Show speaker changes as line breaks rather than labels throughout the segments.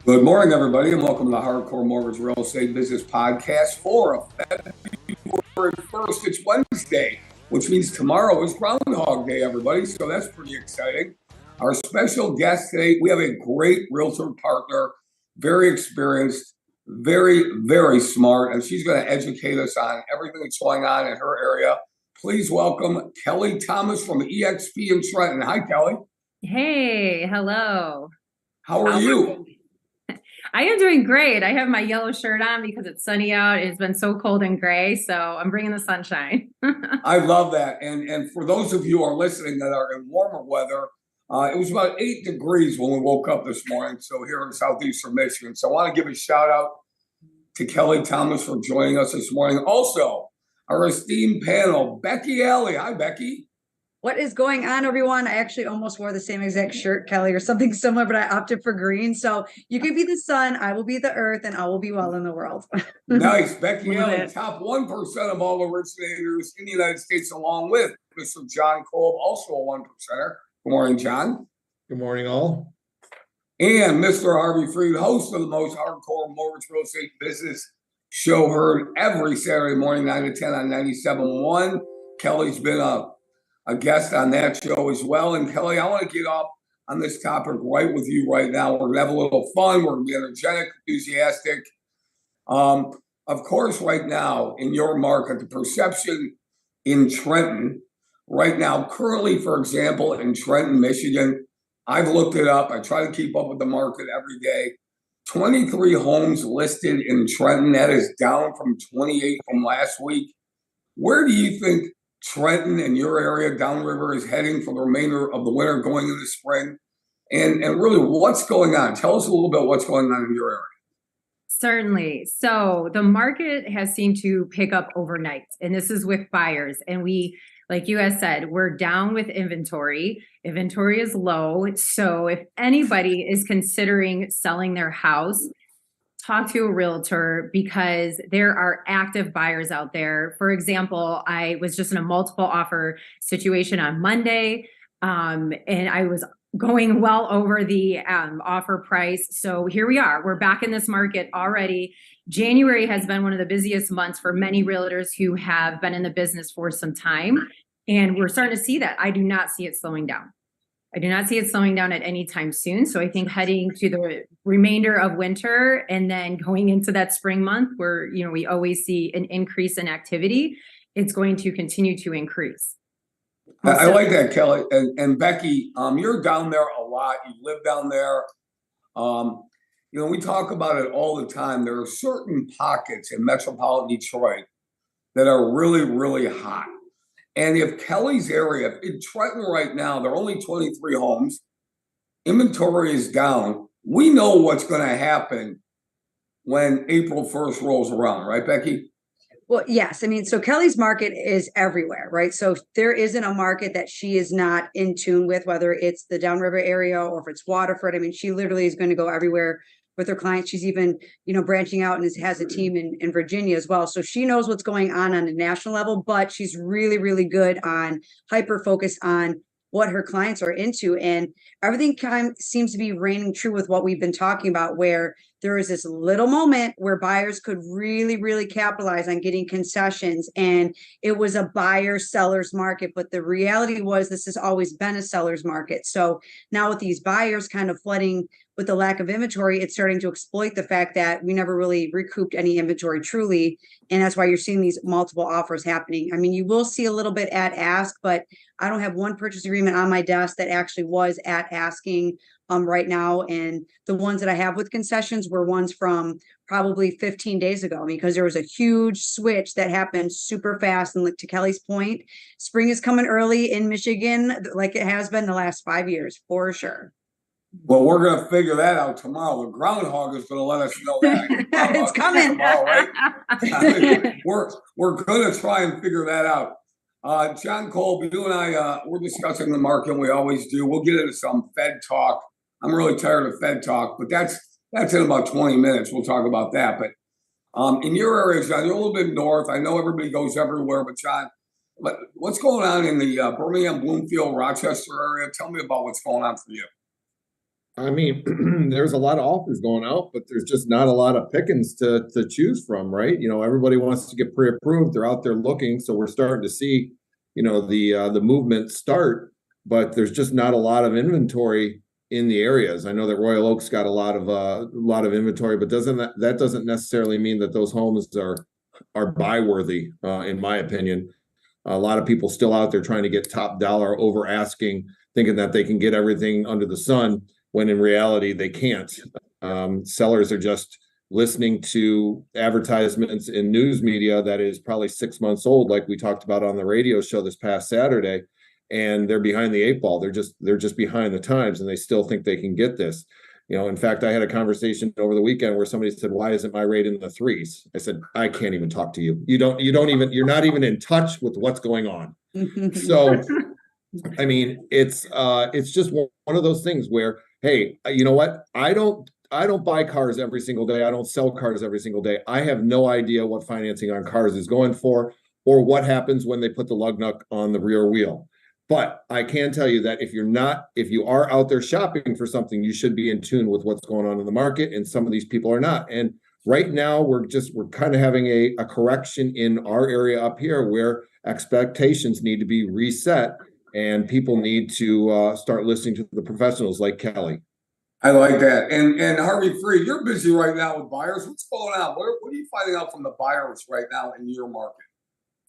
Good morning, everybody, and welcome to the Hardcore Mortgage Real Estate Business Podcast for February 1st. It's Wednesday, which means tomorrow is Groundhog Day, everybody, so that's pretty exciting. Our special guest today, we have a great realtor partner, very experienced, very, very smart, and she's going to educate us on everything that's going on in her area. Please welcome Kelly Thomas from eXp in Trenton. Hi, Kelly.
Hey, hello.
How are you?
I am doing great. I have my yellow shirt on because it's sunny out. It's been so cold and gray, so I'm bringing the sunshine.
I love that. And for those of you who are listening that are in warmer weather, it was about 8 degrees when we woke up this morning. So here in southeastern Michigan. So I want to give a shout out to Kelly Thomas for joining us this morning. Also, our esteemed panel, Becky Alley. Hi, Becky.
What is going on, everyone? I actually almost wore the same exact shirt, Kelly, or something similar, but I opted for green. So you can be the sun, I will be the earth, and I will be well in the world.
Nice. Becky Alley, top 1% of all originators in the United States, along with Mr. John Kolb, also a 1%er. Good morning, John.
Good morning, all.
And Mr. Harvey Freed, host of the most hardcore mortgage real estate business show, heard every Saturday morning, 9 to 10 on 97.1. Kelly's been a guest on that show as well. And Kelly, I want to get off on this topic right with you right now. We're going to have a little fun. We're going to be energetic, enthusiastic. Of course, right now in your market, the perception in Trenton right now, currently, for example, in Trenton, Michigan, I've looked it up. I try to keep up with the market every day. 23 homes listed in Trenton. That is down from 28 from last week. Where do you think Trenton and your area downriver is heading for the remainder of the winter going into spring? And really, what's going on? Tell us a little bit what's going on in your area.
Certainly. So the market has seemed to pick up overnight, and this is with buyers. And we, like you guys said, we're down with inventory. Inventory is low. So if anybody is considering selling their house, talk to a realtor because there are active buyers out there. For example, I was just in a multiple offer situation on Monday, and I was going well over the offer price. So here we are. We're back in this market already. January has been one of the busiest months for many realtors who have been in the business for some time. And we're starting to see that. I do not see it slowing down. I do not see it slowing down at any time soon. So I think heading to the remainder of winter and then going into that spring month where, we always see an increase in activity, it's going to continue to increase.
I like that, Kelly. And Becky, you're down there a lot. You live down there. We talk about it all the time. There are certain pockets in metropolitan Detroit that are really, really hot. And if Kelly's area, in Trenton right now, there are only 23 homes, inventory is down. We know what's going to happen when April 1st rolls around, right, Becky?
Well, yes. I mean, so Kelly's market is everywhere, right? So there isn't a market that she is not in tune with, whether it's the downriver area or if it's Waterford. I mean, she literally is going to go everywhere with her clients. She's even, branching out and has a team in Virginia as well. So she knows what's going on a national level, but she's really, really good on hyper focus on what her clients are into. And everything kind of seems to be reigning true with what we've been talking about, where there is this little moment where buyers could really, really capitalize on getting concessions. And it was a buyer-seller's market. But the reality was this has always been a seller's market. So now with these buyers kind of flooding with the lack of inventory, it's starting to exploit the fact that we never really recouped any inventory truly. And that's why you're seeing these multiple offers happening. I mean, you will see a little bit at ask, but I don't have one purchase agreement on my desk that actually was at asking right now. And the ones that I have with concessions were ones from probably 15 days ago, because there was a huge switch that happened super fast. And to Kelly's point, spring is coming early in Michigan, like it has been the last 5 years, for sure.
Well, we're going to figure that out tomorrow. The groundhog is going to let us know that.
It's coming.
Tomorrow, right? we're going to try and figure that out. John Kolb, you and I, we're discussing the market, and we always do. We'll get into some Fed talk. I'm really tired of Fed talk, but that's in about 20 minutes. We'll talk about that. But in your area, John, you're a little bit north. I know everybody goes everywhere, but John, what's going on in the Birmingham, Bloomfield, Rochester area? Tell me about what's going on for you.
I mean, there's a lot of offers going out, but there's just not a lot of pickings to choose from, right? You know, everybody wants to get pre-approved. They're out there looking, so we're starting to see, you know, the movement start, but there's just not a lot of inventory in the areas. I know that Royal Oak's got a lot of inventory, but that doesn't necessarily mean that those homes are buy worthy, in my opinion. A lot of people still out there trying to get top dollar over asking, thinking that they can get everything under the sun, when in reality they can't. Sellers are just listening to advertisements in news media that is probably 6 months old, like we talked about on the radio show this past Saturday, and they're behind the eight ball. They're just behind the times, and they still think they can get this. You know, in fact, I had a conversation over the weekend where somebody said, "Why isn't my rate in the threes?" I said, "I can't even talk to you. You're not even in touch with what's going on." So, I mean, it's just one of those things where, hey, you know what? I don't buy cars every single day. I don't sell cars every single day. I have no idea what financing on cars is going for, or what happens when they put the lug nut on the rear wheel. But I can tell you that if you are out there shopping for something, you should be in tune with what's going on in the market, and some of these people are not. And right now we're kind of having a correction in our area up here where expectations need to be reset, and people need to start listening to the professionals like Kelly.
I like that. And Harvey Freed, you're busy right now with buyers. What's going on? What are you finding out from the buyers right now in your market?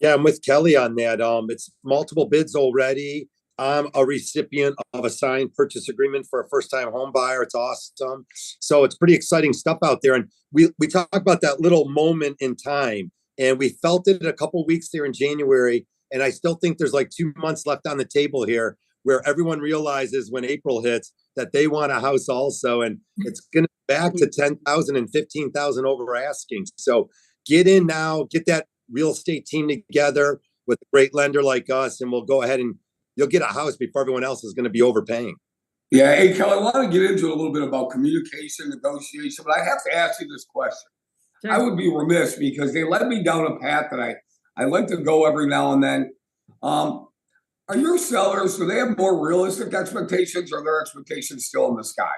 Yeah, I'm with Kelly on that. It's multiple bids already. I'm a recipient of a signed purchase agreement for a first-time home buyer. It's awesome. So it's pretty exciting stuff out there. And we talk about that little moment in time, and we felt it a couple weeks there in January. And I still think there's like 2 months left on the table here, where everyone realizes when April hits that they want a house also, and it's going to be back to 10,000 and 15,000 over asking. So get in now, get that real estate team together with a great lender like us, and we'll go ahead and you'll get a house before everyone else is going to be overpaying.
Yeah, hey Kelly, I want to get into a little bit about communication, negotiation, but I have to ask you this question.
Sure.
I would be remiss because they led me down a path that I like to go every now and then. Are your sellers, do they have more realistic expectations, or are their expectations still in the sky?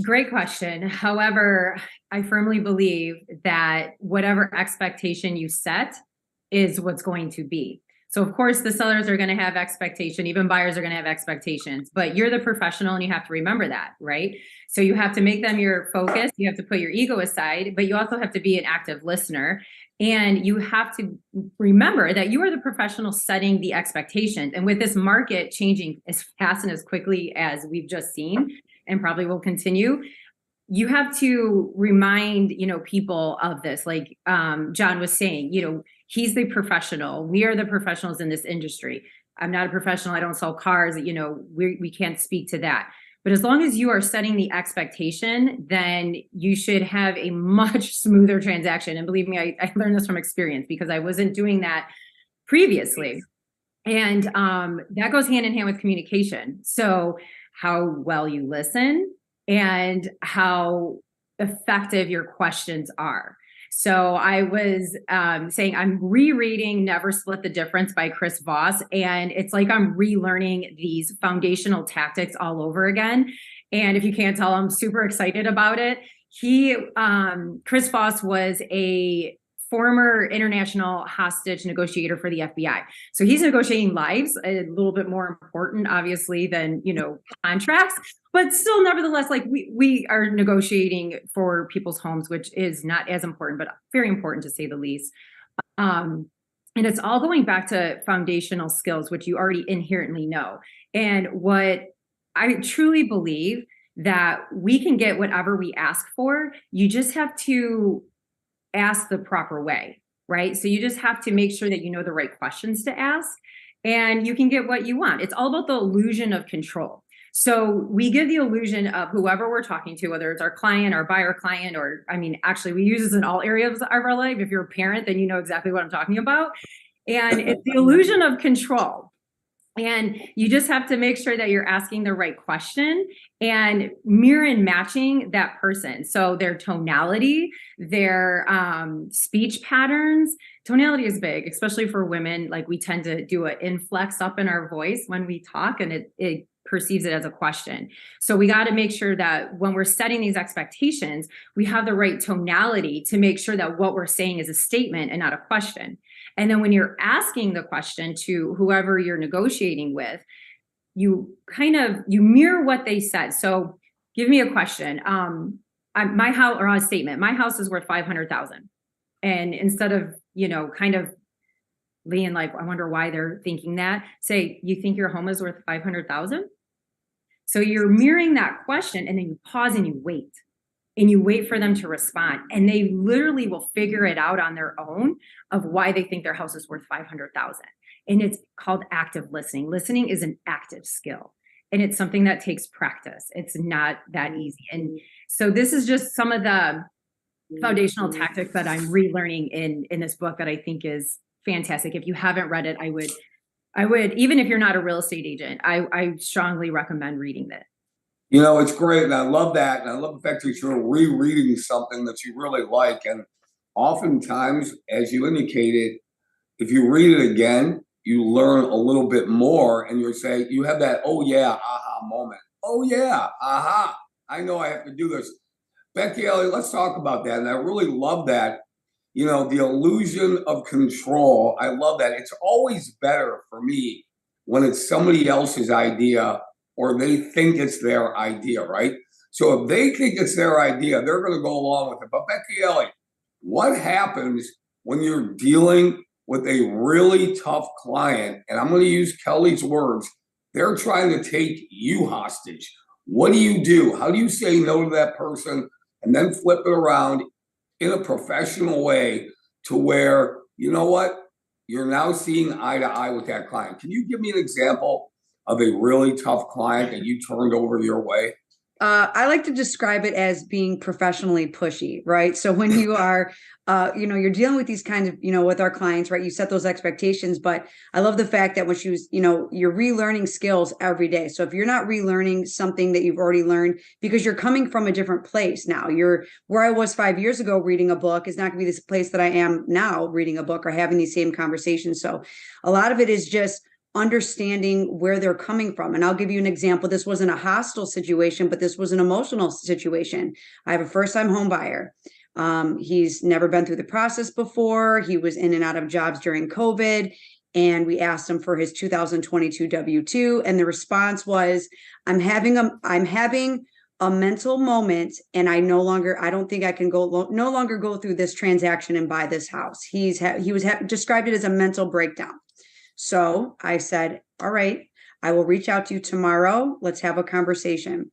Great question. However, I firmly believe that whatever expectation you set is what's going to be. So of course the sellers are going to have expectation, even buyers are going to have expectations, but you're the professional and you have to remember that, right? So you have to make them your focus. You have to put your ego aside, but you also have to be an active listener. And you have to remember that you are the professional setting the expectations. And with this market changing as fast and as quickly as we've just seen, and probably will continue, you have to remind, people of this. Like John was saying, he's the professional. We are the professionals in this industry. I'm not a professional. I don't sell cars. We can't speak to that. But as long as you are setting the expectation, then you should have a much smoother transaction. And believe me, I learned this from experience because I wasn't doing that previously. And that goes hand in hand with communication. So how well you listen and how effective your questions are. So I was saying I'm rereading Never Split the Difference by Chris Voss, and it's like I'm relearning these foundational tactics all over again. And if you can't tell, I'm super excited about it. Chris Voss was a former international hostage negotiator for the FBI. So he's negotiating lives, a little bit more important, obviously, than, contracts, but still, nevertheless, like we are negotiating for people's homes, which is not as important, but very important to say the least. And it's all going back to foundational skills, which you already inherently know. And what I truly believe that we can get whatever we ask for. You just have to ask the proper way, right? So you just have to make sure that you know the right questions to ask, and you can get what you want. It's all about the illusion of control. So we give the illusion of whoever we're talking to, whether it's our client, our buyer client, or actually we use this in all areas of our life. If you're a parent, then you know exactly what I'm talking about. And it's the illusion of control. And you just have to make sure that you're asking the right question and mirror and matching that person. So their tonality, their speech patterns. Tonality is big, especially for women. Like we tend to do an inflex up in our voice when we talk, and it perceives it as a question. So we got to make sure that when we're setting these expectations, we have the right tonality to make sure that what we're saying is a statement and not a question. And then when you're asking the question to whoever you're negotiating with, you mirror what they said. So give me a question. My house, or a statement, my house is worth 500,000. And instead of, kind of being like, I wonder why they're thinking that, say, you think your home is worth 500,000? So you're mirroring that question, and then you pause and you wait for them to respond. And they literally will figure it out on their own of why they think their house is worth 500,000. And it's called active listening. Listening is an active skill, and it's something that takes practice. It's not that easy. And so this is just some of the foundational tactics that I'm relearning in this book that I think is fantastic. If you haven't read it, I would, even if you're not a real estate agent, I strongly recommend reading it.
It's great. And I love that. And I love the fact that you're rereading something that you really like. And oftentimes, as you indicated, if you read it again, you learn a little bit more, and you have that, oh yeah, aha moment. Oh yeah, aha. I know I have to do this. Becky Elliott, let's talk about that. And I really love that. The illusion of control. I love that. It's always better for me when it's somebody else's idea or they think it's their idea, right? So if they think it's their idea, they're going to go along with it. But Becky Elliott, what happens when you're dealing with a really tough client? And I'm going to use Kelly's words. They're trying to take you hostage. What do you do? How do you say no to that person and then flip it around in a professional way to where, you know what, you're now seeing eye to eye with that client? Can you give me an example of a really tough client that you turned over your way?
I like to describe it as being professionally pushy, right? So when you are, you're dealing with these kinds of, with our clients, right? You set those expectations, but I love the fact that when she was, you're relearning skills every day. So if you're not relearning something that you've already learned, because you're coming from a different place now, where I was 5 years ago reading a book is not going to be this place that I am now reading a book or having these same conversations. So a lot of it is just understanding where they're coming from. And I'll give you an example. This wasn't a hostile situation, but this was an emotional situation. I have a first-time home buyer. He's never been through the process before. He was in and out of jobs during COVID. And we asked him for his 2022 W-2. And the response was, I'm having a mental moment, and I don't think I can no longer go through this transaction and buy this house. He described it as a mental breakdown. So I said, all right, I will reach out to you tomorrow. Let's have a conversation.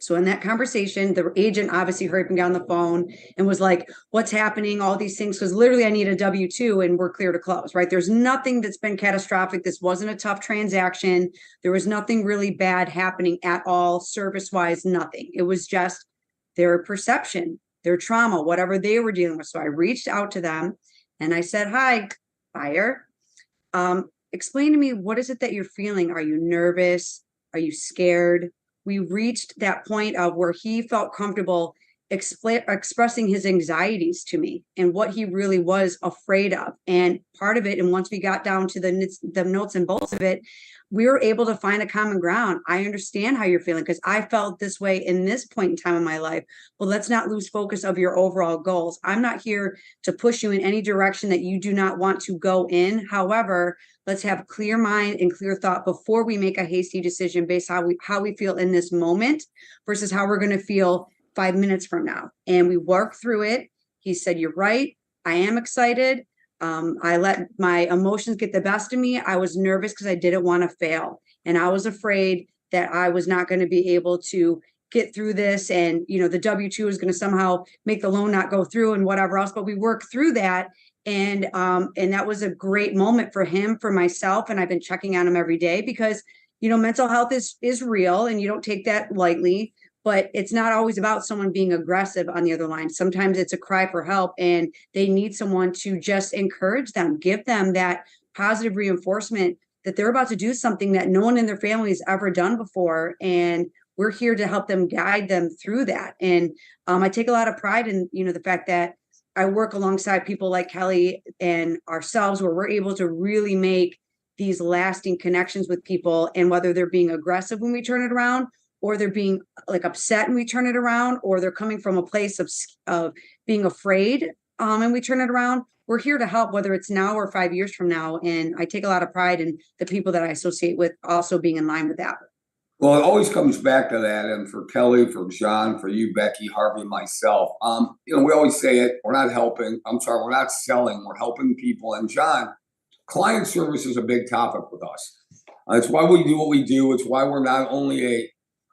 So in that conversation, the agent obviously heard me on the phone and was like, what's happening? All these things, because literally I need a W-2 and we're clear to close, right? There's nothing that's been catastrophic. This wasn't a tough transaction. There was nothing really bad happening at all, service-wise, nothing. It was just their perception, their trauma, whatever they were dealing with. So I reached out to them and I said, hi, buyer. Explain to me, what is it that you're feeling? Are you nervous? Are you scared? We reached that point of where he felt comfortable expressing his anxieties to me and what he really was afraid of. And part of it, and once we got down to the nuts and bolts of it, we were able to find a common ground. I understand how you're feeling because I felt this way in this point in time in my life. Well, let's not lose focus of your overall goals. I'm not here to push you in any direction that you do not want to go in. However, let's have clear mind and clear thought before we make a hasty decision based on how we feel in this moment versus how we're going to feel 5 minutes from now. And we worked through it. He said, you're right. I am excited. I let my emotions get the best of me. I was nervous because I didn't want to fail. And I was afraid that I was not going to be able to get through this. And, the W-2 is going to somehow make the loan not go through and whatever else. But we worked through that. And that was a great moment for him, for myself. And I've been checking on him every day because, mental health is real and you don't take that lightly. But it's not always about someone being aggressive on the other line. Sometimes it's a cry for help and they need someone to just encourage them, give them that positive reinforcement that they're about to do something that no one in their family has ever done before. And we're here to help them, guide them through that. And I take a lot of pride in, the fact that I work alongside people like Kelly and ourselves where we're able to really make these lasting connections with people, and whether they're being aggressive when we turn it around, or they're being like upset and we turn it around, or they're coming from a place of being afraid and we turn it around. We're here to help, whether it's now or 5 years from now. And I take a lot of pride in the people that I associate with also being in line with that.
Well, it always comes back to that. And for Kelly, for John, for you, Becky, Harvey, myself, we always say it, we're not helping. We're not selling, we're helping people. And John, client service is a big topic with us. It's why we do what we do. It's why we're not only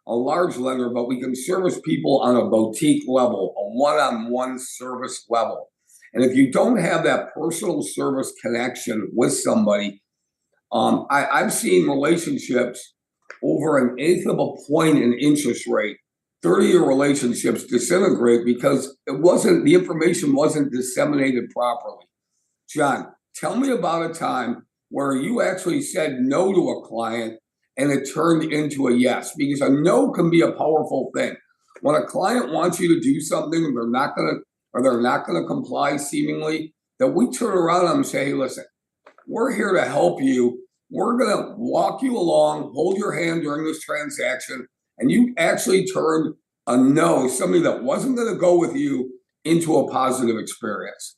a large lender, but we can service people on a boutique level, a one-on-one service level. And if you don't have that personal service connection with somebody, I've seen relationships over an eighth of a point in interest rate, 30-year relationships disintegrate because the information wasn't disseminated properly. John, tell me about a time where you actually said no to a client and it turned into a yes, because a no can be a powerful thing. When a client wants you to do something and they're not going to comply seemingly, that we turn around and say, hey, listen, we're here to help you. We're going to walk you along, hold your hand during this transaction. And you actually turned a no, somebody that wasn't going to go with you, into a positive experience.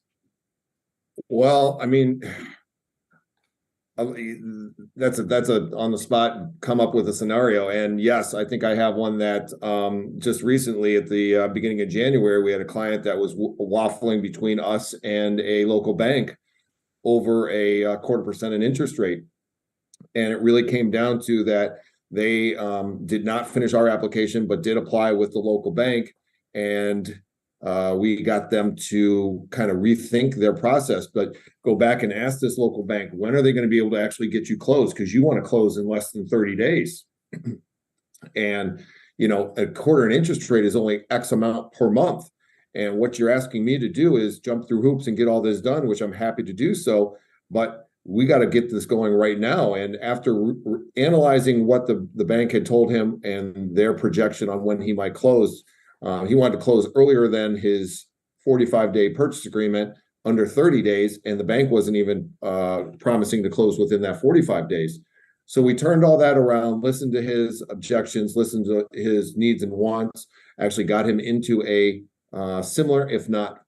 Well, I mean, that's a on the spot come up with a scenario. And yes, I think I have one that just recently at the beginning of January, we had a client that was waffling between us and a local bank over a 0.25% in interest rate. And it really came down to that they did not finish our application, but did apply with the local bank. And we got them to kind of rethink their process, but go back and ask this local bank, when are they going to be able to actually get you closed? Because you want to close in less than 30 days. And, a quarter in interest rate is only X amount per month. And what you're asking me to do is jump through hoops and get all this done, which I'm happy to do so. But we got to get this going right now. And after analyzing what the bank had told him and their projection on when he might close, he wanted to close earlier than his 45-day purchase agreement, under 30 days, and the bank wasn't even promising to close within that 45 days. So we turned all that around, listened to his objections, listened to his needs and wants, actually got him into a similar, if not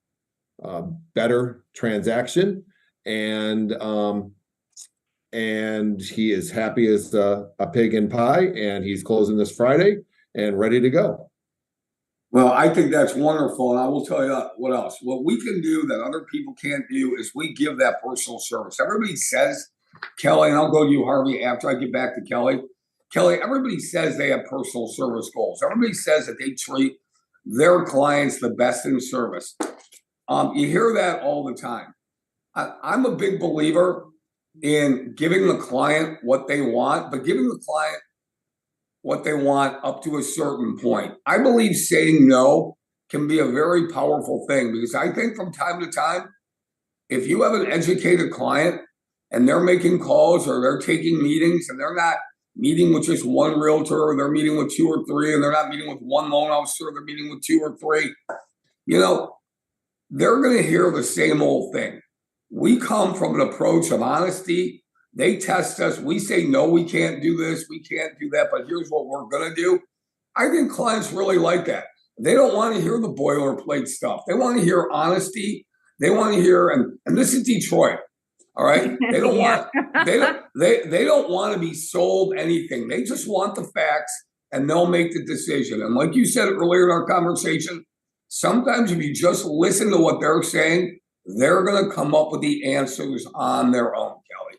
better transaction. And he is happy as a pig in pie, and he's closing this Friday and ready to go.
Well, I think that's wonderful. And I will tell you what else. What we can do that other people can't do is we give that personal service. Everybody says, Kelly, and I'll go to you, Harvey, after I get back to Kelly. Kelly, everybody says they have personal service goals. Everybody says that they treat their clients the best in service. You hear that all the time. I'm a big believer in giving the client what they want, but giving the client what they want up to a certain point. I believe saying no can be a very powerful thing, because I think from time to time, if you have an educated client and they're making calls or they're taking meetings and they're not meeting with just one realtor, or they're meeting with 2 or 3, and they're not meeting with one loan officer, they're meeting with 2 or 3, they're going to hear the same old thing. We come from an approach of honesty. They test us. We say, no, we can't do this. We can't do that. But here's what we're going to do. I think clients really like that. They don't want to hear the boilerplate stuff. They want to hear honesty. They want to hear, and this is Detroit. All right. They don't want, they don't want to be sold anything. They just want the facts, and they'll make the decision. And like you said earlier in our conversation, sometimes if you just listen to what they're saying, they're going to come up with the answers on their own, Kelly.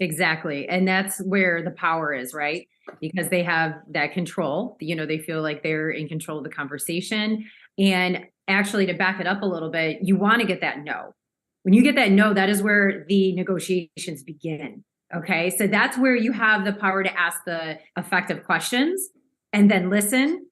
Exactly. And that's where the power is, right? Because they have that control, they feel like they're in control of the conversation. And actually, to back it up a little bit, you want to get that no. When you get that no, that is where the negotiations begin. Okay. So that's where you have the power to ask the effective questions, and then listen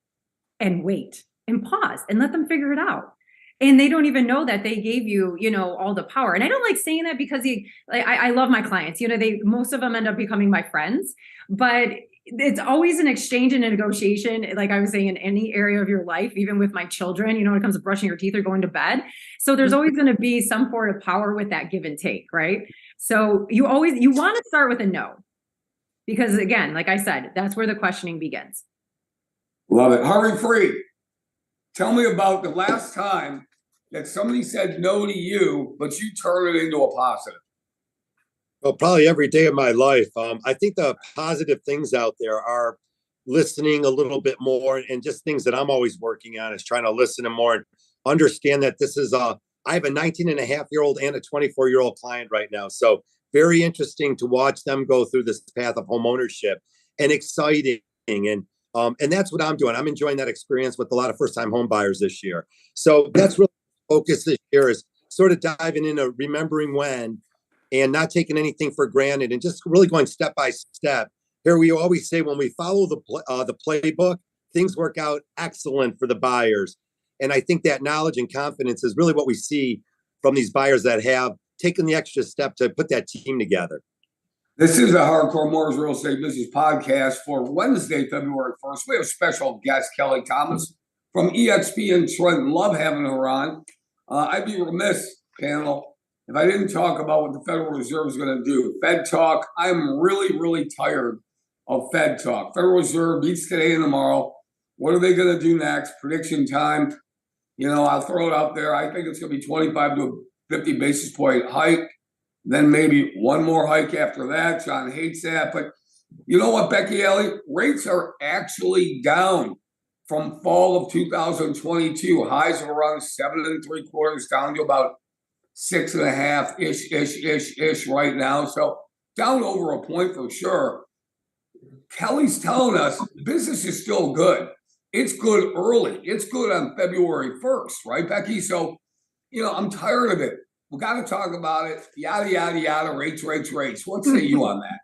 and wait and pause and let them figure it out. And they don't even know that they gave you, all the power. And I don't like saying that because I love my clients. Most of them end up becoming my friends, but it's always an exchange and a negotiation. Like I was saying, in any area of your life, even with my children, when it comes to brushing your teeth or going to bed. So there's always going to be some sort of power with that give and take, right? So you want to start with a no. Because again, like I said, that's where the questioning begins.
Love it. Harvey Freed, tell me about the last time that somebody said no to you, but you turned it into a positive.
Well, probably every day of my life. I think the positive things out there are listening a little bit more, and just things that I'm always working on is trying to listen to more and understand that this is I have a 19-and-a-half-year-old and a 24-year-old client right now. So very interesting to watch them go through this path of home ownership, and exciting. And that's what I'm doing. I'm enjoying that experience with a lot of first-time home buyers this year. So that's really the focus this year, is sort of diving into remembering when and not taking anything for granted, and just really going step by step. Here we always say, when we follow the playbook, things work out excellent for the buyers. And I think that knowledge and confidence is really what we see from these buyers that have taken the extra step to put that team together.
This is a Hardcore Mortgage Real Estate Business podcast for Wednesday, February 1st. We have special guest Kelly Thomas from eXp in Trenton. Love having her on. I'd be remiss, panel, if I didn't talk about what the Federal Reserve is going to do. Fed talk. I'm really, really tired of Fed talk. Federal Reserve meets today and tomorrow. What are they going to do next? Prediction time. You know, I'll throw it out there. I think it's going to be 25 to 50 basis point hike. Then maybe one more hike after that. John hates that. But you know what, Becky Alley? Rates are actually down from fall of 2022. Highs of around 7.75 down to about 6.5-ish right now. So down over a point for sure. Kelly's telling us business is still good. It's good early. It's good on February 1st, right, Becky? So, you know, I'm tired of it. We got to talk about it. Yada, yada, yada, rates. What say you on that?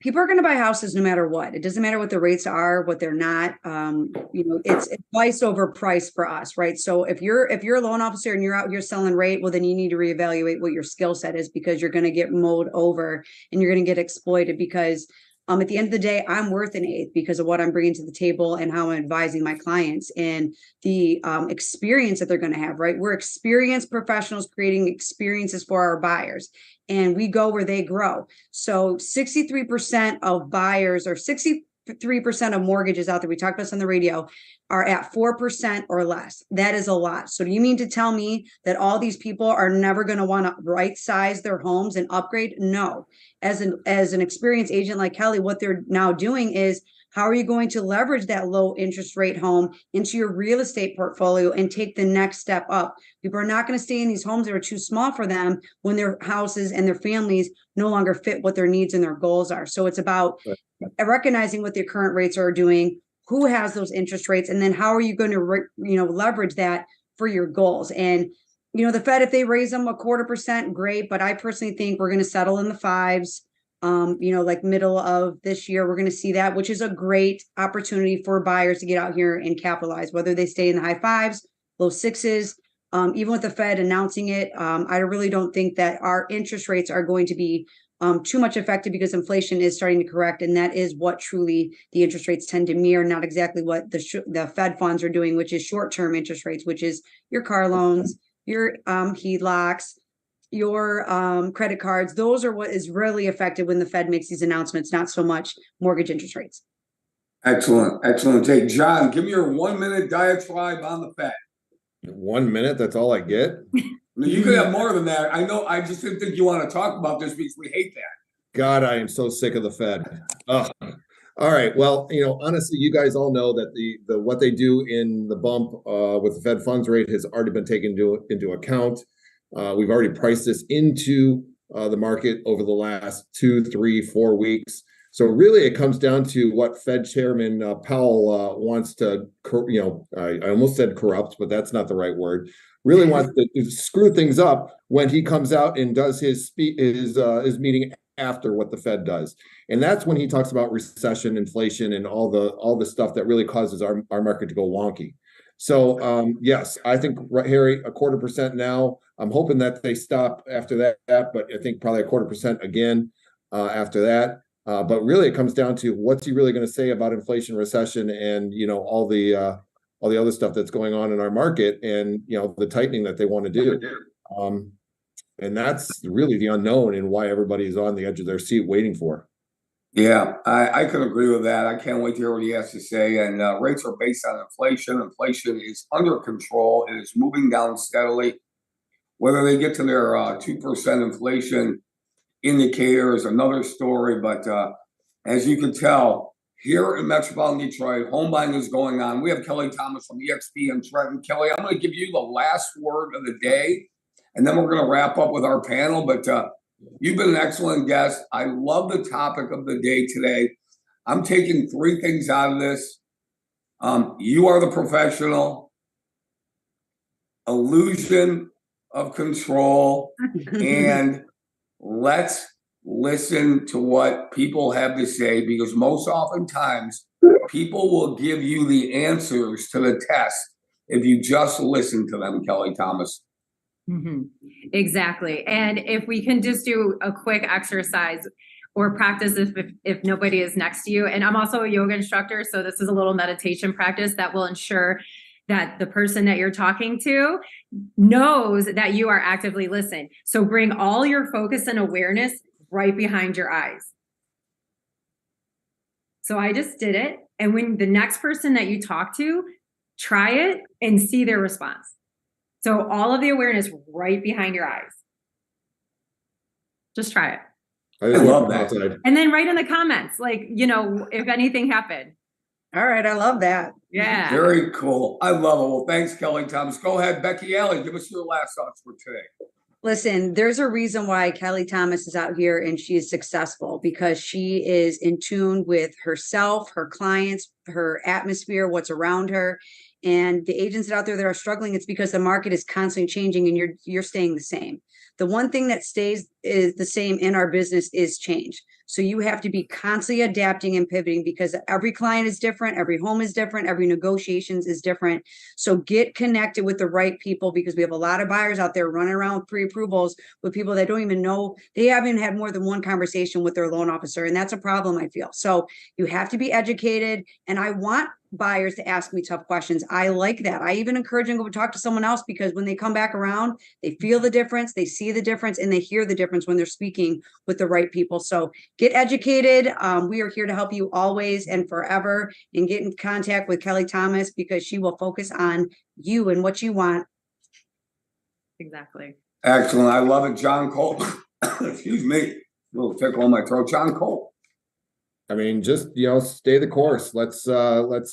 People are going to buy houses no matter what. It doesn't matter what the rates are, what they're not. It's price over price for us, right? So if you're a loan officer and you're out here selling rate, well, then you need to reevaluate what your skill set is, because you're going to get mowed over and you're going to get exploited. Because at the end of the day, I'm worth an eighth because of what I'm bringing to the table and how I'm advising my clients and the experience that they're going to have, right? We're experienced professionals creating experiences for our buyers, and we go where they grow. So 63% of buyers, or 63% of mortgages out there, we talked about this on the radio, are at 4% or less. That is a lot. So do you mean to tell me that all these people are never going to want to right size their homes and upgrade? No. As an experienced agent like Kelly, what they're now doing is, how are you going to leverage that low interest rate home into your real estate portfolio and take the next step up? People are not going to stay in these homes that are too small for them when their houses and their families no longer fit what their needs and their goals are. So it's about recognizing what their current rates are doing, who has those interest rates, and then how are you going to leverage that for your goals. And the Fed, if they raise them 0.25%, great, but I personally think we're going to settle in the fives. Like middle of this year, we're going to see that, which is a great opportunity for buyers to get out here and capitalize, whether they stay in the high fives, low sixes. Even with the Fed announcing it, I really don't think that our interest rates are going to be too much affected, because inflation is starting to correct, and that is what truly the interest rates tend to mirror, not exactly what the Fed funds are doing, which is short-term interest rates, which is your car loans, your HELOCs, your credit cards. Those are what is really affected when the Fed makes these announcements, not so much mortgage interest rates.
Excellent take. John, give me your 1 minute diatribe on the Fed.
1 minute, that's all I get?
You could have more than that. I know. I just didn't think you want to talk about this because we hate that.
God, I am so sick of the Fed. Ugh. All right. Well, honestly, you guys all know that the what they do in the bump with the Fed funds rate has already been taken into account. We've already priced this into the market over the last 2, 3, 4 weeks. So really, it comes down to what Fed Chairman Powell wants to, I almost said corrupt, but that's not the right word. Really wants to screw things up when he comes out and does his meeting after what the Fed does, and that's when he talks about recession, inflation, and all the stuff that really causes our market to go wonky. So yes, I think Harry, 0.25% now. I'm hoping that they stop after that, but I think probably 0.25% again after that. But really, it comes down to what's he really going to say about inflation, recession, and all the other stuff that's going on in our market, and the tightening that they want to do. And that's really the unknown and why everybody's on the edge of their seat waiting for.
Yeah, I could agree with that. I can't wait to hear what he has to say. And rates are based on inflation. Inflation is under control. It is moving down steadily. Whether they get to their 2% inflation indicator is another story. But as you can tell, here in metropolitan Detroit, home buying is going on. We have Kelly Thomas from EXP in Trenton. Kelly, I'm going to give you the last word of the day, and then we're going to wrap up with our panel. But you've been an excellent guest. I love the topic of the day today. I'm taking 3 things out of this. You are the professional, illusion of control, and let's listen to what people have to say, because most oftentimes people will give you the answers to the test if you just listen to them, Kelly Thomas.
Exactly. And if we can just do a quick exercise or practice if nobody is next to you. And I'm also a yoga instructor, so this is a little meditation practice that will ensure that the person that you're talking to knows that you are actively listening. So bring all your focus and awareness right behind your eyes. So I just did it. And when the next person that you talk to, try it and see their response. So all of the awareness right behind your eyes. Just try it.
I
love that.
And then write in the comments, like, if anything happened.
All right, I love that.
Yeah.
Very cool. I love it. Well, thanks, Kelly Thomas. Go ahead, Becky Alley. Give us your last thoughts for today.
Listen, there's a reason why Kelly Thomas is out here and she is successful, because she is in tune with herself, her clients, her atmosphere, what's around her. And the agents out there that are struggling, it's because the market is constantly changing and you're staying the same. The one thing that stays is the same in our business is change. So you have to be constantly adapting and pivoting, because every client is different, every home is different, every negotiations is different. So get connected with the right people, because we have a lot of buyers out there running around with pre-approvals with people that don't even know, they haven't had more than one conversation with their loan officer. And that's a problem, I feel. So you have to be educated. And I want buyers to ask me tough questions. I like that. I even encourage them to go talk to someone else, because when they come back around, they feel the difference, they see the difference, and they hear the difference when they're speaking with the right people. So get educated. We are here to help you always and forever, and get in contact with Kelly Thomas, because she will focus on you and what you want.
Exactly.
Excellent. I love it. John Cole. Excuse me. A little tickle in my throat. John Cole.
I mean, just, stay the course. Let's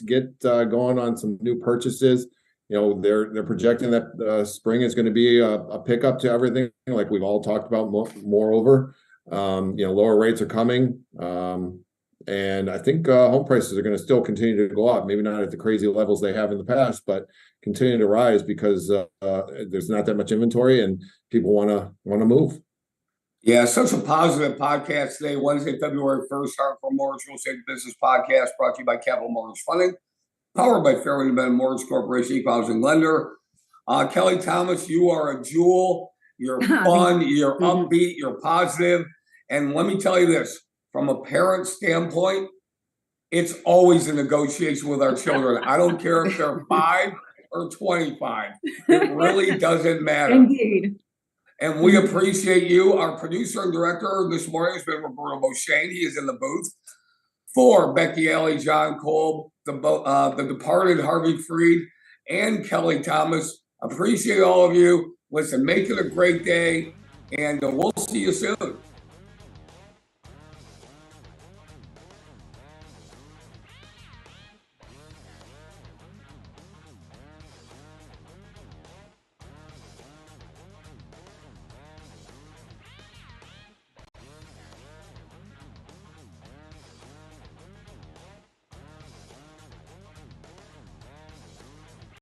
get going on some new purchases. They're projecting that spring is going to be a pickup to everything, like we've all talked about. Moreover, lower rates are coming, and I think home prices are going to still continue to go up. Maybe not at the crazy levels they have in the past, but continue to rise, because there's not that much inventory and people want to move.
Yeah, such a positive podcast today, Wednesday, February 1st, Hardcore Mortgage Real Estate Business Podcast, brought to you by Capital Mortgage Funding, powered by Fairway Independent Mortgage Corporation, Equal Housing Lender. Kelly Thomas, you are a jewel. You're fun, you're upbeat, you're positive. And let me tell you this, from a parent standpoint, it's always a negotiation with our children. I don't care if they're 5 or 25. It really doesn't matter.
Indeed.
And we appreciate you. Our producer and director this morning has been Roberto Beauchene. He is in the booth. For Becky Alley, John Kolb, the departed Harvey Freed, and Kelly Thomas. Appreciate all of you. Listen, make it a great day, and we'll see you soon.